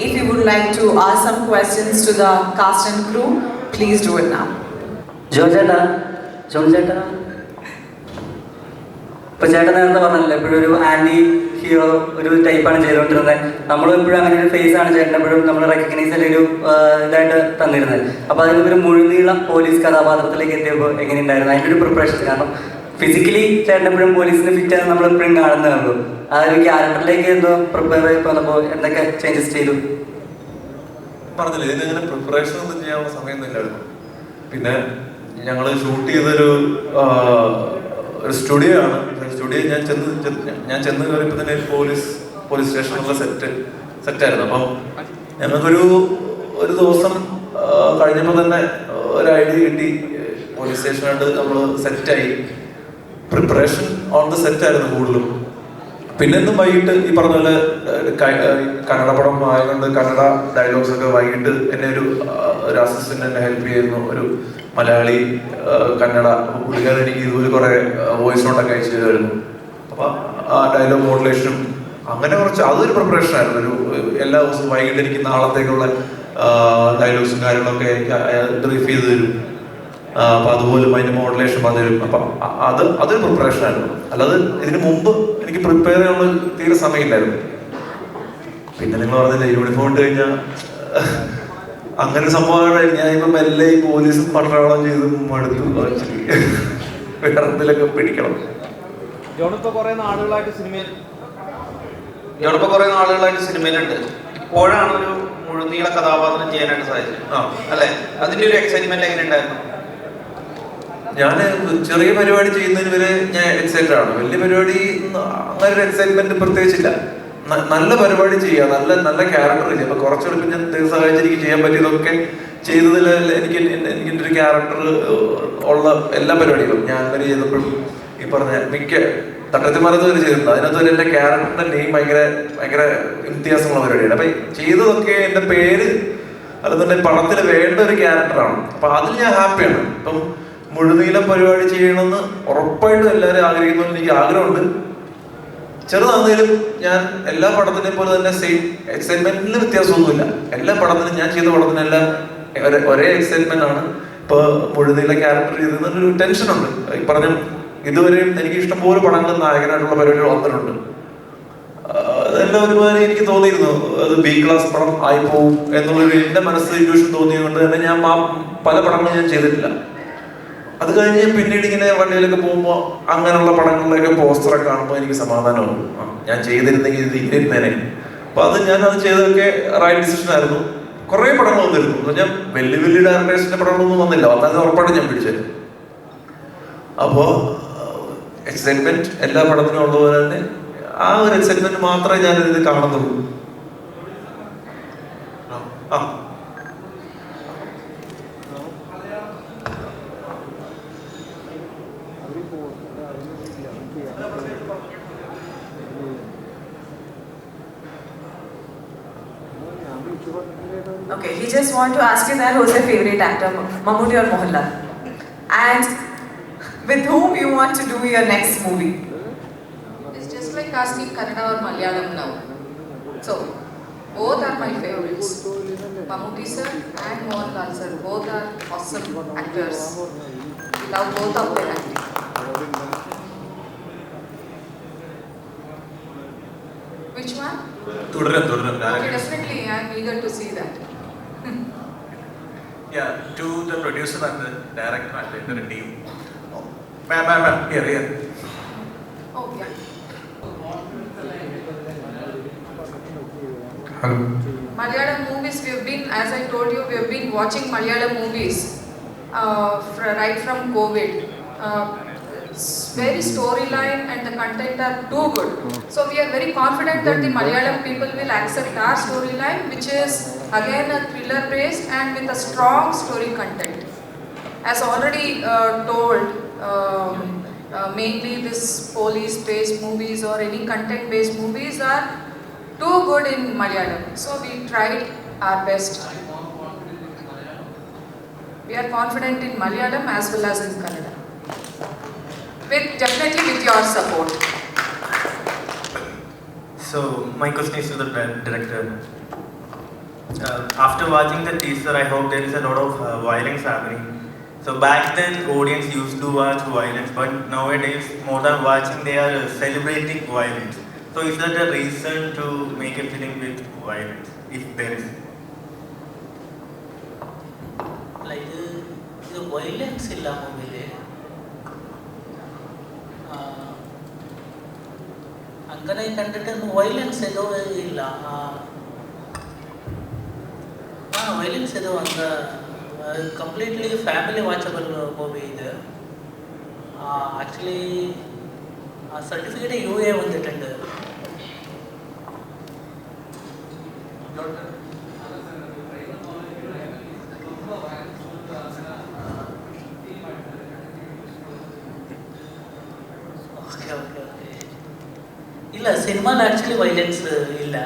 If you would like to ask some questions to the cast and crew, please do it now. ജോജേട്ടാ, ഇപ്പോൾ ചേട്ടൻ നേരത്തെ പറഞ്ഞല്ലോ എപ്പോഴും ഒരു ആൻറ്റി ഹീറോ ഒരു ടൈപ്പാണ് ചെയ്തുകൊണ്ടിരുന്നത്. നമ്മളും എപ്പോഴും അങ്ങനെ ഒരു ഫേസാണ് ചേട്ടൻ എപ്പോഴും നമ്മൾ റെക്കഗ്നൈസ് ചെയ്തൊരു ഇതായിട്ട് തന്നിരുന്നത്. അപ്പോൾ അതിനൊരു മുഴുനീളം പോലീസ് കഥാപാത്രത്തിലേക്ക് എത്തിയപ്പോൾ എങ്ങനെയുണ്ടായിരുന്നു അതിൻ്റെ ഒരു പ്രിപ്പറേഷൻ? കാരണം ഫിസിക്കലി ചേട്ടൻ എപ്പോഴും പോലീസിന് ഫിറ്റാണ് നമ്മളെപ്പോഴും കാണുന്നതാണല്ലോ. ആ ഒരു ക്യാരക്ടറിലേക്ക് എന്തോ പ്രിപ്പയർ ആയി വന്നപ്പോൾ എന്തൊക്കെ ചേഞ്ചസ് ചെയ്തു? പറഞ്ഞില്ലേ, ഇതിങ്ങനെ പ്രിപ്പറേഷൻ ഒന്നും ചെയ്യാനുള്ള സമയമൊന്നുമില്ലായിരുന്നു. പിന്നെ ഞങ്ങൾ ഷൂട്ട് ചെയ്തൊരു സ്റ്റുഡിയോ ആണ്. സ്റ്റുഡിയോ ഞാൻ ചെന്ന് കയറിയപ്പോൾ തന്നെ പോലീസ് സ്റ്റേഷനുള്ള സെറ്റായിരുന്നു. അപ്പം ഞങ്ങൾക്കൊരു ദിവസം കഴിഞ്ഞപ്പോൾ തന്നെ ഒരു ഐഡിയ കിട്ടി. പോലീസ് സ്റ്റേഷനായിട്ട് നമ്മൾ സെറ്റായി. പ്രിപ്പറേഷൻ ഓൺ ദ സെറ്റായിരുന്നു കൂടുതലും. പിന്നെ ഇന്നും വൈകിട്ട് ഈ പറഞ്ഞ പോലെ കന്നഡ പടം ആയതുകൊണ്ട് കന്നഡ ഡയലോഗ്സ് ഒക്കെ വൈകിട്ട് എന്നെ ഒരു അസിസ്റ്റന്റ് എന്നെ ഹെൽപ്പ് ചെയ്യുന്നു, ഒരു മലയാളി കന്നഡ. പുള്ളിക്കാരൻ എനിക്ക് ഇതുപോലെ കുറെ വോയിസ് നോട്ടൊക്കെ അയച്ചു തരുമായിരുന്നു. അപ്പൊ ആ ഡയലോഗ് മോഡുലേഷനും അങ്ങനെ കുറച്ച് അതൊരു പ്രിപ്പറേഷൻ ആയിരുന്നു. ഒരു എല്ലാ ദിവസവും വൈകിട്ട് എനിക്ക് നാളത്തേക്കുള്ള ഡയലോഗ്സും കാര്യങ്ങളൊക്കെ ബ്രീഫ് ചെയ്ത് തരും. അപ്പൊ അതുപോലും അതിന്റെ മോഡുലേഷൻ പറഞ്ഞു. അപ്പൊ അതൊരു പ്രിപ്പറേഷൻ ആയിരുന്നു. അല്ലാതെ ഇതിനു മുമ്പ് എനിക്ക് പ്രിപ്പയർ ചെയ്യാനുള്ള തീരെ സമയമില്ലായിരുന്നു. പിന്നെ നിങ്ങൾ പറഞ്ഞില്ല യൂണിഫോം ഇട്ട് കഴിഞ്ഞാൽ അങ്ങനെ സംഭവമാണ്. ഞാനിപ്പോ മെല്ലെ ഈ പോലീസും പട്ടാളം ചെയ്ത് മടുത്തു. വേറെ എന്തെങ്കിലുമൊക്കെ പിടിക്കണം. ജോണിപ്പോ കുറെ നാളുകളായിട്ട് സിനിമയിലുണ്ട്. ഇപ്പോഴാണ് ഒരു മുഴുനീള കഥാപാത്രം ചെയ്യാനായിട്ട് സാധിച്ചത് അല്ലെ? അതിന്റെ ഒരു എക്സൈറ്റ്മെന്റ് എങ്ങനെ ഉണ്ടായിരുന്നു? ഞാൻ ചെറിയ പരിപാടി ചെയ്യുന്നതിന് വരെ ഞാൻ എക്സൈറ്റഡ് ആണ്. വലിയ പരിപാടി അങ്ങനെ ഒരു എക്സൈറ്റ്മെന്റ് പ്രത്യേകിച്ചില്ല. നല്ല പരിപാടി ചെയ്യുക, നല്ല ക്യാരക്ടർ ചെയ്യുക. അപ്പൊ കുറച്ചുകൂടി ഞാൻ സഹായിച്ച് എനിക്ക് ചെയ്യാൻ പറ്റിയതൊക്കെ ചെയ്തതിൽ എനിക്ക് ഒരു ക്യാരക്ടർ ഉള്ള എല്ലാ പരിപാടികളും ഞാൻ അങ്ങനെ ചെയ്തപ്പോഴും ഈ പറഞ്ഞ മിക്ക തട്ടത്തിമരത്ത് വരെ ചെയ്തിട്ടുണ്ട്. അതിനകത്ത് വരെ എന്റെ ക്യാരക്ടറിന്റെ നെയിം ഭയങ്കര വ്യത്യാസമുള്ള പരിപാടിയാണ്. അപ്പൊ ചെയ്തതൊക്കെ എന്റെ പേര് അല്ലെന്നുണ്ടെങ്കിൽ പടത്തിൽ വേണ്ട ഒരു ക്യാരക്ടറാണ്. അപ്പൊ അതിൽ ഞാൻ ഹാപ്പിയാണ്. ഇപ്പം മുഴുനീളം പരിപാടി ചെയ്യണമെന്ന് ഉറപ്പായിട്ടും എല്ലാവരും ആഗ്രഹിക്കുന്നതിന് എനിക്ക് ആഗ്രഹമുണ്ട്. ചെറുതാണെങ്കിലും ഞാൻ എല്ലാ പടത്തിനെ പോലെ തന്നെ സെയിം എക്സൈറ്റ്മെന്റിൽ വ്യത്യാസമൊന്നുമില്ല. എല്ലാ പടത്തിനും ഞാൻ ചെയ്ത പടത്തിനെല്ലാം ഒരേ എക്സൈറ്റ്മെന്റ് ആണ്. ഇപ്പൊ മുഴുനീള ക്യാരക്ടർ ചെയ്തതിനൊരു ടെൻഷനുണ്ട്. ഈ പറഞ്ഞ ഇതുവരെയും എനിക്ക് ഇഷ്ടംപോലെ പടങ്ങൾ നായകനായിട്ടുള്ള പരിപാടികൾ വന്നിട്ടുണ്ട്. അതെല്ലാം ഒരുമാതിരി എനിക്ക് തോന്നിയിരുന്നു അത് ബി ക്ലാസ് പടം ആയി പോവും എന്നുള്ളൊരു എന്റെ മനസ്സ് ഇൻഡ്യൂഷൻ തോന്നിയത് തന്നെ ഞാൻ പല പടങ്ങളും ഞാൻ ചെയ്തിട്ടില്ല. അത് കഴിഞ്ഞ് പിന്നീട് ഇങ്ങനെ വണ്ടിയിലൊക്കെ പോകുമ്പോൾ അങ്ങനെയുള്ള പടങ്ങളിലൊക്കെ പോസ്റ്ററൊക്കെ കാണുമ്പോൾ എനിക്ക് സമാധാനമാകും. ഞാൻ ചെയ്തിരുന്നെങ്കിൽ ഇത് ഇന്നിരുന്നേനെ. അപ്പൊ ഞാനത് ചെയ്തതൊക്കെ റൈറ്റ് ഡിസിഷൻ ആയിരുന്നു. കുറെ പടങ്ങൾ വന്നിരുന്നു. ഞാൻ വലിയ ഡയറക്ടേഴ്സിന്റെ പടങ്ങളൊന്നും വന്നില്ല. വന്നാൽ ഉറപ്പായിട്ട് ഞാൻ പിടിച്ചത്. അപ്പോ എക്സൈറ്റ്മെന്റ് എല്ലാ പടത്തിനും ഉള്ളതുപോലെ തന്നെ ആ ഒരു എക്സൈറ്റ്മെന്റ് മാത്രമേ ഞാനിത് കാണുന്നുള്ളൂ. Okay, he just want to ask you that who's your favorite actor, Mammootty or Mohanlal, and with whom you want to do your next movie? It's just like asking Kannada or Malayalam now. So both are my favorites. Mammootty sir and Mohanlal sir, both are awesome actors. We love both of their acting. Which one? തുടരാം. Okay, definitely, I am eager to see that. Yeah, to the producer and the director and the entire team. Ma'am, here. Oh, yeah. Hello. Malayalam movies, as I told you, we have been watching Malayalam movies right from COVID. Very storyline and the content are too good. So we are very confident that the Malayalam people will accept our storyline, which is again a thriller based and with a strong story content. As already told, mainly this police based movies or any content based movies are too good in Malayalam. So we tried our best. We are confident in Malayalam as well as in Kannada. Definitely with your support. So my question is to the director. After watching the teaser, I hope there is a lot of violence happening. So back then, audience used to watch violence, but nowadays, more than watching, they are celebrating violence. So is that a reason to make a film with violence, if there is? Like the violence illa movie അങ്ങനെ കണ്ടിട്ട് violence ഏതോ ഇല്ല violence ഏതോ ಅಂತ completely family watchable movie ಇದು actually ആ certificate UA വന്നിട്ടുണ്ട് ಇಲ್ಲ ಸಿನಿಮಾಲ್ ಆಕ್ಚುಲಿ ವೈಲೆನ್ಸ್ ಇಲ್ಲ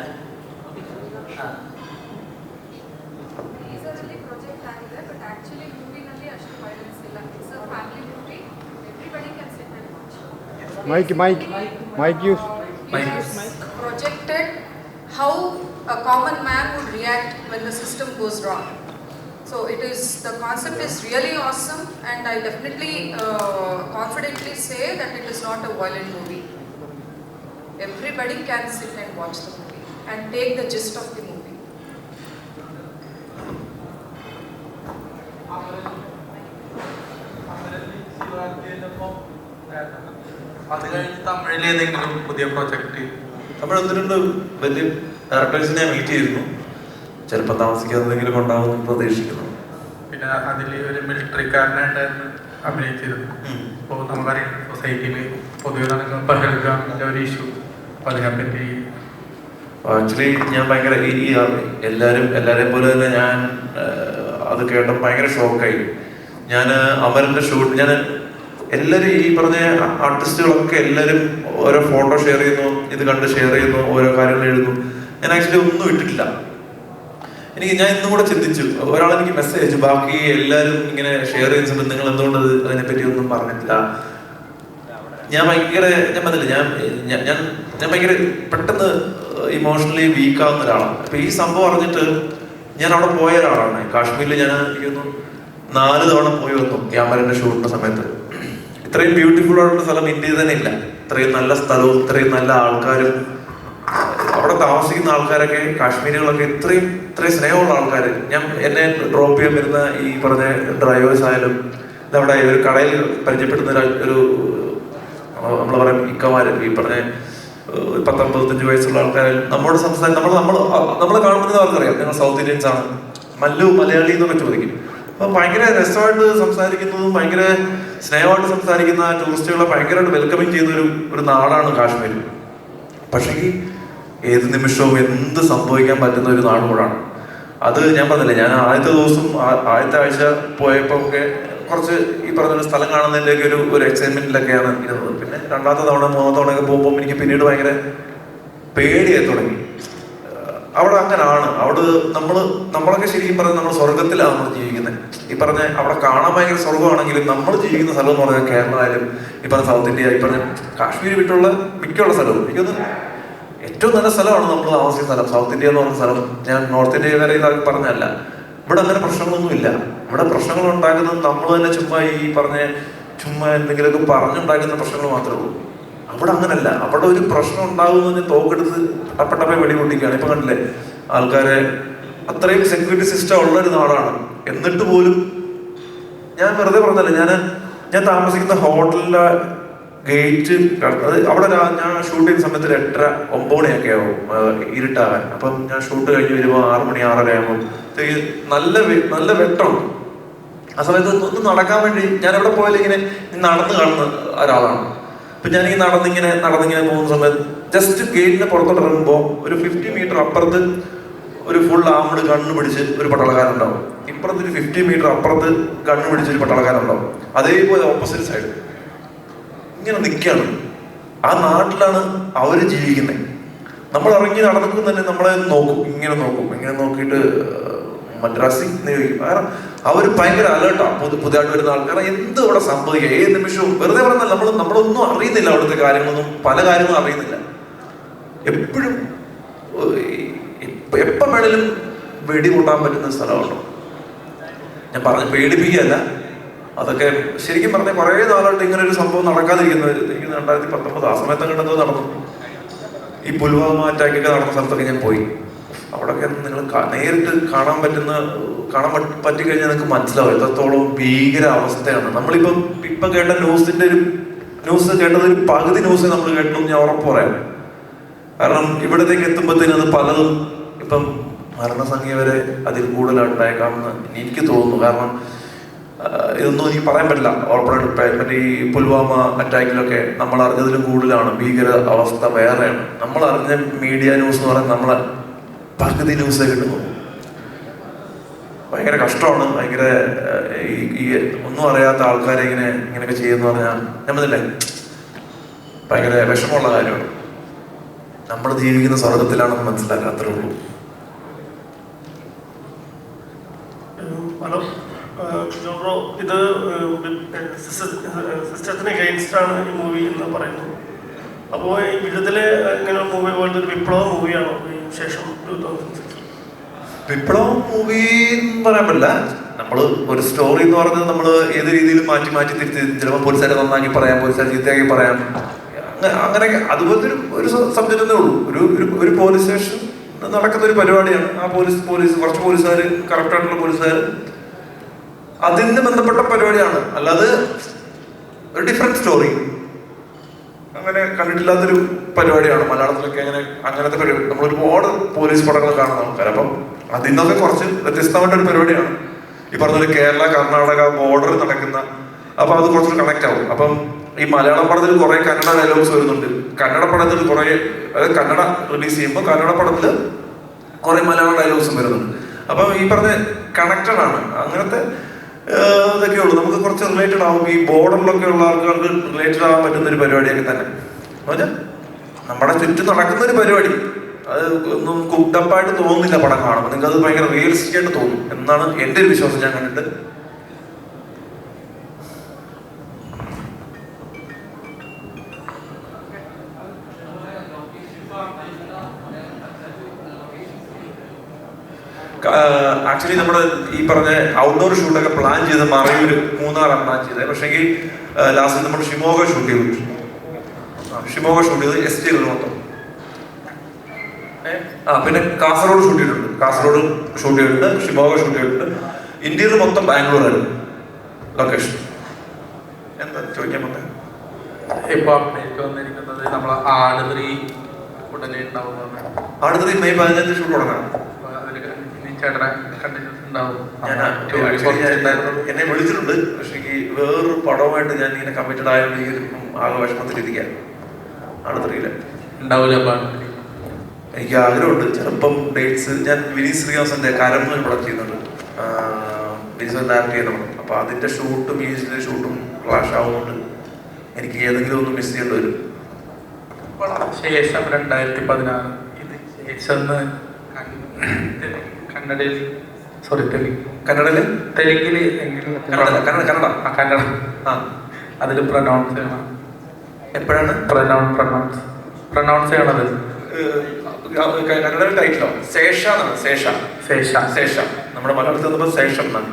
ಟೀಸರಲ್ಲಿ ಪ್ರೊಜೆಕ್ಟ್ ಆಗಿದೆ ಬಟ್ ಆಕ್ಚುಲಿ ಮೂವಿನಲ್ಲಿ ಅಷ್ಟು ವೈಲೆನ್ಸ್ ಇಲ್ಲ. It's a family movie, everybody can sit and watch. Mic use. Projected how a common man would react when the system goes wrong. So the concept is really awesome, and I definitely confidently say that it is not a violent movie. Everybody can sit and watch the movie and take the gist of the movie. അത് കഴിഞ്ഞ് തമിഴിൽ ഏതെങ്കിലും പുതിയ project? തമിഴൊന്നിട്ടുണ്ട് വലിയ ഡയറക്ടേഴ്സിനെ meet ചെയ്തിരുന്നു. ചിലപ്പോൾ താമസിക്കാതെ എന്തെങ്കിലും ഉണ്ടാവുമെന്ന് പ്രതീക്ഷിക്കുന്നു. പിന്നെ അതിൽ ഒരു മിലിറ്ററിക്കാരനായിട്ടായിരുന്നു അഭിനയിച്ചിരുന്നു. അപ്പോൾ നമുക്കറിയാം സൊസൈറ്റിയിൽ പൊതുവെ നടക്കുന്ന പഹൽഗാമിൻ്റെ ഒരു ഇഷ്യൂ, അപ്പോൾ അതിനെപ്പറ്റി ആക്ച്വലി ഞാൻ ഭയങ്കര എല്ലാവരെയും പോലെ തന്നെ ഞാൻ അത് കേട്ടപ്പോൾ ഭയങ്കര ഷോക്കായി. ഞാൻ അമരൻ്റെ ഷൂട്ട് എല്ലാവരും ഈ പറഞ്ഞ ആർട്ടിസ്റ്റുകളൊക്കെ എല്ലാവരും ഓരോ ഫോട്ടോ ഷെയർ ചെയ്യുന്നു, ഇത് കണ്ട് ഷെയർ ചെയ്യുന്നു, ഓരോ കാര്യങ്ങൾ എഴുതുന്നു. ഞാൻ ആക്ച്വലി ഒന്നും ഇട്ടിട്ടില്ല. ഞാൻ ഇന്നും കൂടെ ചിന്തിച്ചു, ഒരാളെനിക്ക് മെസ്സേജ് അയച്ചു, ബാക്കി എല്ലാവരും ഇങ്ങനെ ഷെയർ ചെയ്യുന്നുണ്ട്, നിങ്ങൾ എന്തുകൊണ്ട് അതിനെപ്പറ്റി ഒന്നും പറഞ്ഞിട്ടില്ല. ഞാൻ പറഞ്ഞില്ല, ഞാൻ ഭയങ്കര പെട്ടെന്ന് ഇമോഷണലി വീക്കാവുന്ന ഒരാളാണ്. അപ്പൊ ഈ സംഭവം അറിഞ്ഞിട്ട് ഞാൻ അവിടെ പോയ ഒരാളാണ്. കാശ്മീരിൽ ഞാൻ ഇരിക്കുന്നു 4 തവണ പോയി വന്നു ക്യാമറയുടെ ഷൂട്ടിന്റെ സമയത്ത്. ഇത്രയും ബ്യൂട്ടിഫുൾ ആയിട്ടുള്ള സ്ഥലം ഇന്ത്യയിൽ തന്നെ ഇല്ല. ഇത്രയും നല്ല സ്ഥലവും ഇത്രയും നല്ല ആൾക്കാരും അവിടെ താമസിക്കുന്ന ആൾക്കാരൊക്കെ കാശ്മീരികളൊക്കെ ഇത്രയും സ്നേഹമുള്ള ആൾക്കാർ. എന്നെ ഡ്രോപ്പ് ചെയ്യാൻ വരുന്ന ഈ പറഞ്ഞ ഡ്രൈവേഴ്സ് ആയാലും ഇതവിടെ ഒരു കടയിൽ പരിചയപ്പെടുന്ന ഒരു നമ്മൾ പറയും ഇക്കമാര്, ഈ പറഞ്ഞ 10-55 വയസ്സുള്ള ആൾക്കാരും നമ്മോട് സംസാരിക്കും. നമ്മളെ കാണുന്നത് അവർക്കറിയാം ഞങ്ങൾ സൗത്ത് ഇന്ത്യൻസ് ആണ്, മലയാളി എന്നൊക്കെ ചോദിക്കും. അപ്പൊ ഭയങ്കര രസമായിട്ട് സംസാരിക്കുന്നതും ഭയങ്കര സ്നേഹമായിട്ട് സംസാരിക്കുന്ന ടൂറിസ്റ്റുകളെ ഭയങ്കരമായിട്ട് വെൽക്കമിങ് ചെയ്യുന്ന ഒരു നാടാണ് കാശ്മീർ. പക്ഷേ ഏത് നിമിഷവും എന്ത് സംഭവിക്കാൻ പറ്റുന്ന ഒരു നാട് കൂടാണ് അത്. ഞാൻ പറഞ്ഞില്ലേ, ഞാൻ ആദ്യത്തെ ആഴ്ച പോയപ്പോ ഒക്കെ കുറച്ച് ഈ പറഞ്ഞൊരു സ്ഥലം കാണുന്നതിൻ്റെയൊക്കെ ഒരു എക്സൈറ്റ്മെന്റിലൊക്കെയാണ് ഇരുന്നത്. പിന്നെ 2ാമത്തെ തവണ 3ാമത്തെ തവണയൊക്കെ പോകുമ്പോൾ എനിക്ക് പിന്നീട് ഭയങ്കര പേടിയായി തുടങ്ങി. അവിടെ അങ്ങനാണ്. അവിടെ നമ്മളൊക്കെ ശരിക്കും പറഞ്ഞാൽ നമ്മൾ സ്വർഗത്തിലാണ് നമ്മൾ ജീവിക്കുന്നത്. ഈ പറഞ്ഞ അവിടെ കാണാൻ ഭയങ്കര സ്വർഗമാണെങ്കിലും നമ്മൾ ജീവിക്കുന്ന സ്ഥലം എന്ന് പറഞ്ഞാൽ കേരള ആയാലും ഈ പറഞ്ഞ സൗത്ത് ഇന്ത്യ, ഈ പറഞ്ഞ കാശ്മീർ വിട്ടുള്ള മിക്കുള്ള സ്ഥലവും എനിക്കൊന്ന് ഏറ്റവും നല്ല സ്ഥലമാണ് നമ്മൾ താമസിക്കുന്ന സ്ഥലം. സൗത്ത് ഇന്ത്യ എന്ന് പറഞ്ഞ സ്ഥലം ഞാൻ നോർത്ത് ഇന്ത്യ വരെ ഇതാക്കി പറഞ്ഞല്ല. ഇവിടെ അങ്ങനെ പ്രശ്നങ്ങളൊന്നുമില്ല. ഇവിടെ പ്രശ്നങ്ങൾ ഉണ്ടാക്കുന്നത് നമ്മൾ തന്നെ ചുമ്മാ എന്തെങ്കിലുമൊക്കെ പറഞ്ഞുണ്ടാക്കുന്ന പ്രശ്നങ്ങൾ മാത്രമേ ഉള്ളൂ. അവിടെ അങ്ങനല്ല. അവിടെ ഒരു പ്രശ്നം ഉണ്ടാകുന്നതിന് തോക്കെടുത്ത് അപ്പട്ടപ്പെ വെടിപൊട്ടിക്കുകയാണ്. ഇപ്പൊ കണ്ടില്ലേ ആൾക്കാരെ, അത്രയും സെക്യൂരിറ്റി സിസ്റ്റം ഉള്ള ഒരു നാടാണ്. എന്നിട്ട് പോലും ഞാൻ വെറുതെ പറഞ്ഞല്ലേ, ഞാൻ താമസിക്കുന്ന ഹോട്ടലിലെ ഗേറ്റ് അവിടെ ഞാൻ ഷൂട്ട് ചെയ്യുന്ന സമയത്ത് 8:30-9 മണിയൊക്കെ ആവും ഇരുട്ടാകാൻ. അപ്പം ഞാൻ ഷൂട്ട് കഴിഞ്ഞ് വരുമ്പോൾ 6 മണി 6:30 ആകുമ്പോൾ നല്ല വെട്ടമുണ്ട്. ആ സമയത്ത് ഒന്ന് നടക്കാൻ വേണ്ടി ഞാൻ എവിടെ പോയാലും ഇങ്ങനെ നടന്ന് കാണുന്ന ഒരാളാണ്. അപ്പൊ ഞാനിങ്ങനെ നടന്നിങ്ങനെ പോകുന്ന സമയത്ത് ജസ്റ്റ് ഗേറ്റിന്റെ പുറത്തോട്ട് ഇറങ്ങുമ്പോൾ ഒരു 50 മീറ്റർ അപ്പുറത്ത് ഒരു ഫുൾ ആംഡ് ഗണ്ണ് പിടിച്ച് ഒരു പട്ടാളക്കാരുണ്ടാവും. ഇപ്പുറത്ത് ഒരു 50 മീറ്റർ അപ്പുറത്ത് ഗണ്ണ് പിടിച്ച് ഒരു പട്ടാളക്കാരുണ്ടാവും. അതേപോലെ ഓപ്പോസിറ്റ് സൈഡ് ഇങ്ങനെ നിൽക്കുകയാണ്. ആ നാട്ടിലാണ് അവര് ജീവിക്കുന്നത്. നമ്മൾ ഇറങ്ങി നടന്നിട്ട് തന്നെ നമ്മളെ ഇങ്ങനെ നോക്കിയിട്ട് മദ്രാസി കാരണം അവർ ഭയങ്കര അലേർട്ടാണ്. പുതിയതായിട്ട് വരുന്ന ആൾക്കാർ എന്ത് ഇവിടെ സംഭവിക്കുക ഏത് നിമിഷവും. വെറുതെ പറഞ്ഞാൽ നമ്മളൊന്നും അറിയുന്നില്ല, അവിടുത്തെ കാര്യങ്ങളൊന്നും പല കാര്യങ്ങളും അറിയുന്നില്ല. എപ്പോഴും എപ്പം വേണേലും വെടിപൊട്ടാൻ പറ്റുന്ന സ്ഥലമുണ്ടോ? ഞാൻ പറഞ്ഞ് പേടിപ്പിക്കുകയല്ല, അതൊക്കെ ശരിക്കും പറഞ്ഞാൽ കുറേ നാളായിട്ട് ഇങ്ങനെ ഒരു സംഭവം നടക്കാതിരിക്കുന്നത്. എനിക്ക് 2019 ആ സമയത്ത് കണ്ടെന്തോ നടന്നു. ഈ പുൽവാമ അറ്റാക്കൊക്കെ നടന്ന സ്ഥലത്തൊക്കെ ഞാൻ പോയി. അവിടെയൊക്കെ നിങ്ങൾ നേരിട്ട് കാണാൻ പറ്റിക്കഴിഞ്ഞാൽ നിങ്ങൾക്ക് മനസ്സിലാവും എത്രത്തോളം ഭീകര അവസ്ഥയാണ്. ഇപ്പം കേട്ട ന്യൂസ് കേട്ടത് ഒരു പകുതി ന്യൂസ് നമ്മൾ കേട്ടു ഞാൻ ഉറപ്പ് പറയാം. കാരണം ഇവിടത്തേക്ക് എത്തുമ്പോഴത്തേനും അത് പലതും ഇപ്പം മരണസംഖ്യ വരെ അതിൽ കൂടുതലുണ്ടായേക്കാമെന്ന് എനിക്ക് തോന്നുന്നു. കാരണം ഇതൊന്നും എനിക്ക് പറയാൻ പറ്റില്ല ഉറപ്പായിട്ട്. മറ്റേ ഈ പുൽവാമ അറ്റാക്കിലൊക്കെ നമ്മൾ അറിഞ്ഞതിലും കൂടുതലാണ്. ഭീകര അവസ്ഥ വേറെയാണ്. നമ്മൾ അറിഞ്ഞ മീഡിയ ന്യൂസ് എന്ന് പറയുന്നത് നമ്മളെ പകുതി ന്യൂസേ കിട്ടുന്നു. ഭയങ്കര കഷ്ടമാണ്. ഭയങ്കര ഈ ഒന്നും അറിയാത്ത ആൾക്കാരെ ഇങ്ങനെയൊക്കെ ചെയ്യുമെന്ന് പറഞ്ഞാൽ നമ്മളില്ലേ ഭയങ്കര വിഷമമുള്ള കാര്യമാണ്. നമ്മൾ ജീവിക്കുന്ന സ്വർഗത്തിലാണെന്ന് മനസ്സിലാക്കാത്തേ ഉള്ളൂ. ഹലോ ജോബ്രോ, ഇത് സിസ്റ്റത്തിന് എഗെയിൻസ്റ്റ് ആണ് ഈ മൂവി എന്ന് പറയുന്നു. അപ്പോൾ ഈ വിധത്തില് ഇങ്ങനെ മൂവി പോലത്തെ ഒരു വിപ്ലവ മൂവിയാണോ ഈ ശേഷം 2006? വിപ്ലവം മൂവി എന്ന് പറയാൻ പറ്റില്ല. നമ്മൾ ഒരു സ്റ്റോറി എന്ന് പറഞ്ഞത് നമ്മൾ ഏത് രീതിയിലും മാറ്റി തിരിച്ച് ചിലപ്പോൾ പോലീസുകാരെ നന്നാക്കി പറയാം, പോലീസുകാരെ ചീത്തയാക്കി പറയാം, അങ്ങനെയൊക്കെ അതുപോലത്തെ ഒരു സബ്ജക്റ്റ് എന്നേ ഉള്ളൂ. ഒരു പോലീസ് സ്റ്റേഷൻ നടക്കുന്ന ഒരു പരിപാടിയാണ്. ആ പോലീസ് കുറച്ച് പോലീസുകാർ, കറക്റ്റായിട്ടുള്ള പോലീസുകാർ, അതിന് ബന്ധപ്പെട്ട പരിപാടിയാണ്. അല്ലാതെ ഒരു ഡിഫറെന്റ് സ്റ്റോറി അങ്ങനെ കണ്ടിട്ടില്ലാത്തൊരു പരിപാടിയാണ്. മലയാളത്തിലൊക്കെ അങ്ങനത്തെ പരിപാടി നമ്മൾ ഒരുപാട് പോലീസ് പടങ്ങൾ കാണുന്ന ആൾക്കാർ. അപ്പം അതിൽ നിന്നൊക്കെ കുറച്ച് വ്യത്യസ്തമായിട്ടൊരു പരിപാടിയാണ്. ഈ പറഞ്ഞൊരു കേരള കർണാടക ബോർഡർ നടക്കുന്ന, അപ്പൊ അത് കുറച്ചൊരു കണക്ട് ആവും. അപ്പം ഈ മലയാളം പടത്തിൽ കുറെ കന്നഡ ഡയലോഗ്സ് വരുന്നുണ്ട്. കന്നഡ പടത്തിൽ കുറെ, അതായത് കന്നഡ റിലീസ് ചെയ്യുമ്പോൾ കന്നഡ പടത്തിൽ കുറെ മലയാളം ഡയലോഗ്സും വരുന്നുണ്ട്. അപ്പം ഈ പറഞ്ഞ കണക്റ്റഡ് ആണ്. അങ്ങനത്തെ ഇതൊക്കെ ഉള്ളൂ. നമുക്ക് കുറച്ച് റിലേറ്റഡ് ആവും. ഈ ബോർഡറിലൊക്കെ ഉള്ള ആൾക്കാർക്ക് റിലേറ്റഡ് ആവാൻ പറ്റുന്ന ഒരു പരിപാടിയൊക്കെ തന്നെ. എന്നുവെച്ചാൽ നമ്മുടെ ചുറ്റും നടക്കുന്ന ഒരു പരിപാടി. അത് ഒന്നും കുക്ഡപ്പായിട്ട് തോന്നുന്നില്ല പടം കാണുമ്പോൾ. നിങ്ങൾക്ക് അത് ഭയങ്കര റിയലിസ്റ്റിക് ആയിട്ട് തോന്നും എന്നാണ് എൻ്റെ ഒരു വിശ്വാസം. ഞാൻ കണ്ടിട്ട് ആക്ച്വലി നമ്മുടെ ഈ പറഞ്ഞ ഔട്ട്ഡോർ ഷൂട്ടൊക്കെ പ്ലാൻ ചെയ്ത് മറയൂര് മൂന്നാറാണ് പ്ലാൻ ചെയ്തത്. പക്ഷേ ലാസ്റ്റ് നമ്മൾ ഷിമോഗ ഷൂട്ട് ചെയ്തു. STL മൊത്തം. പിന്നെ കാസർഗോഡ് ഷൂട്ട് ചെയ്തിട്ടുണ്ട്, ഷിമോഗ ഷൂട്ട് ചെയ്തിട്ടുണ്ട്. ഇന്ത്യയിൽ മൊത്തം ബാംഗ്ലൂരായിരുന്നു ലൊക്കേഷൻ. എന്താ ചോദിക്കാൻ പറ്റുന്നത്? ഇപ്പൊ അപ്ഡേറ്റ് വന്നിരിക്കുന്നത് നമ്മളെ ആടുതറി ഉടനെ ഉണ്ടാവുന്നതാണ്. ആടുതറി മെയ് 15 ഷൂട്ട് തുടങ്ങാം. എന്നെ വിളിച്ചിട്ടുണ്ട്. പക്ഷേ വേറൊരു പടവുമായിട്ട് ഞാൻ ഇങ്ങനെ കമ്മിറ്റഡ് ആയതുകൊണ്ട് ആകെ വിഷമത്തിലിരിക്കുക. അടുത്തറിയില്ല ഉണ്ടാവില്ല. എനിക്ക് ആഗ്രഹമുണ്ട്. ചിലപ്പം ഡേറ്റ്സ് ഞാൻ വിനീത് ശ്രീനിവാസന്റെ കരമ്പ് പടം ചെയ്യുന്നുണ്ട്. വിനീത് ഡയറക്ട് ചെയ്യുന്ന പടം. അപ്പൊ അതിന്റെ ഷൂട്ടും ഈ ഷൂട്ടും ക്ലാഷ് ആവുന്നുണ്ട്. എനിക്ക് ഏതെങ്കിലും ഒന്ന് മിസ് ചെയ്യേണ്ടി വരും. ശേഷം 2016 ഇത് ശേഷം കന്നഡയിൽ തെലുങ്കില് കന്നഡ അതിൽ പ്രൊനൗൺസ് ചെയ്യണം. എപ്പോഴാണ് പ്രൊനൗൺസ് ചെയ്യണത്? കന്നഡയിൽ ടൈറ്റിലോ? ശേഷ. നമ്മുടെ മലയാളത്തിൽ വന്നപ്പോൾ ശേഷം എന്നാണ്.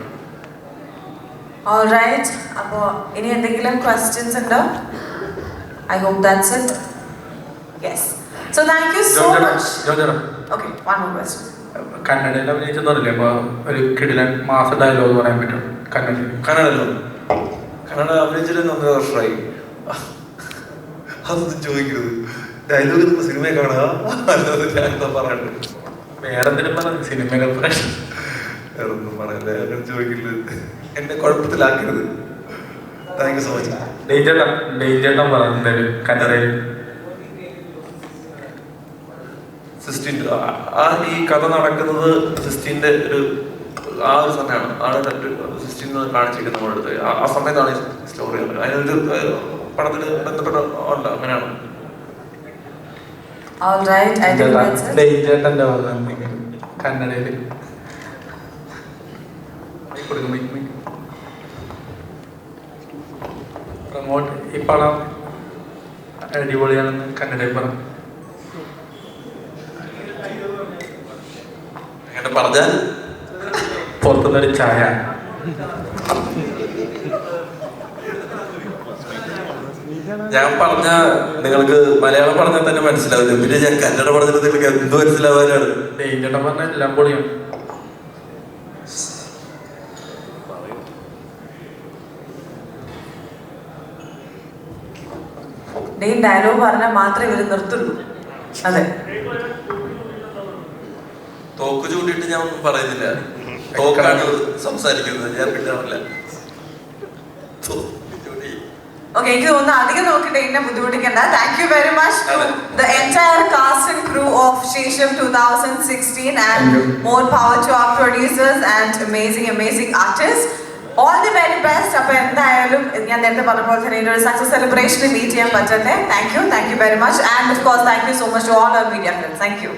Alright, അപ്പോൾ ഇനി എന്തെങ്കിലും questions ഉണ്ടോ? I hope that's it. Yes. So thank you so much. Okay, one more question. കന്നഡയിൽ അഭിനയിച്ചെന്ന് പറയില്ലേ, അപ്പൊ ഒരു കിടിലൻ മാസ ഡയലോഗ് പറയാൻ പറ്റും കന്നഡ അഭിനയിച്ചിട്ട് 1.5 വർഷമായി. അതൊന്നും ചോദിക്കരുത്. ഡയലോഗ് നമ്മൾ സിനിമയെ കാണുക, അല്ലാതെ ഞാൻ എന്താ പറയണ്ടത്? വേറെ എന്തെങ്കിലും പറഞ്ഞു സിനിമ വേറെ ഒന്നും പറയല്ലേ, അങ്ങനെ ചോദിക്കരുത്. എന്നെ കുഴപ്പത്തിലാക്കരുത്. Thank you so much. ഡേഞ്ചേട്ടൻ പറഞ്ഞു കന്നഡയിൽ ഈ കഥ നടക്കുന്നത് സിസ്റ്റീൻ്റെ ഒരു സമയമാണ്. സിസ്റ്റീൻ കാണിച്ചിരിക്കുന്നത് നമ്മുടെ അടുത്ത്. ആ സമയത്താണ് ഈ സ്റ്റോറി. അതിനൊരു പടത്തിന് ബന്ധപ്പെട്ട ഉണ്ട്. അങ്ങനെയാണ്. കന്നഡയിൽ പ്രമോട്ട് ഈ പടം അടിപൊളിയാണെന്ന് കന്നഡയിൽ പറഞ്ഞു. അങ്ങനെ പറഞ്ഞാൽ പുറത്തുനിന്നൊരു ചായ. ഞാൻ പറഞ്ഞ നിങ്ങൾക്ക് മലയാളം പറഞ്ഞാൽ തന്നെ മനസ്സിലാവില്ല, പിന്നെ ഞാൻ കന്നഡ പറഞ്ഞിട്ട് നിങ്ങൾക്ക് എന്ത് മനസ്സിലാവാനാണ്? ചേട്ടൻ പറഞ്ഞ എല്ലാം പൊളിയാണ്. ഡയലോഗ് പറഞ്ഞാൽ മാത്രമേ ഇവര് നിർത്തുള്ളൂ. അതെ, തോക്ക് ചൂണ്ടിട്ട് ഞാൻ ഒന്നും പറയുന്നില്ല, തോക്കാണ് സംസാരിക്കുന്നത്, ഞാൻ പിന്നാറില്ല. Okay, എനിക്ക് തോന്നുന്നു അധികം നോക്കിയിട്ട് എന്നെ ബുദ്ധിമുട്ടിക്കണ്ട. Thank you very much to the entire cast and crew of Shesham 2016 and more power to our producers and amazing artists. All the very best. അപ്പോൾ എന്തായാലും ഞാൻ നേരത്തെ പറഞ്ഞ പോലെ തന്നെ ഒരു സക്സസ് സെലിബ്രേഷനിൽ മീറ്റ് ചെയ്യാൻ പറ്റട്ടെ. Thank you very much and of course thank you so much to all our media friends. Thank you.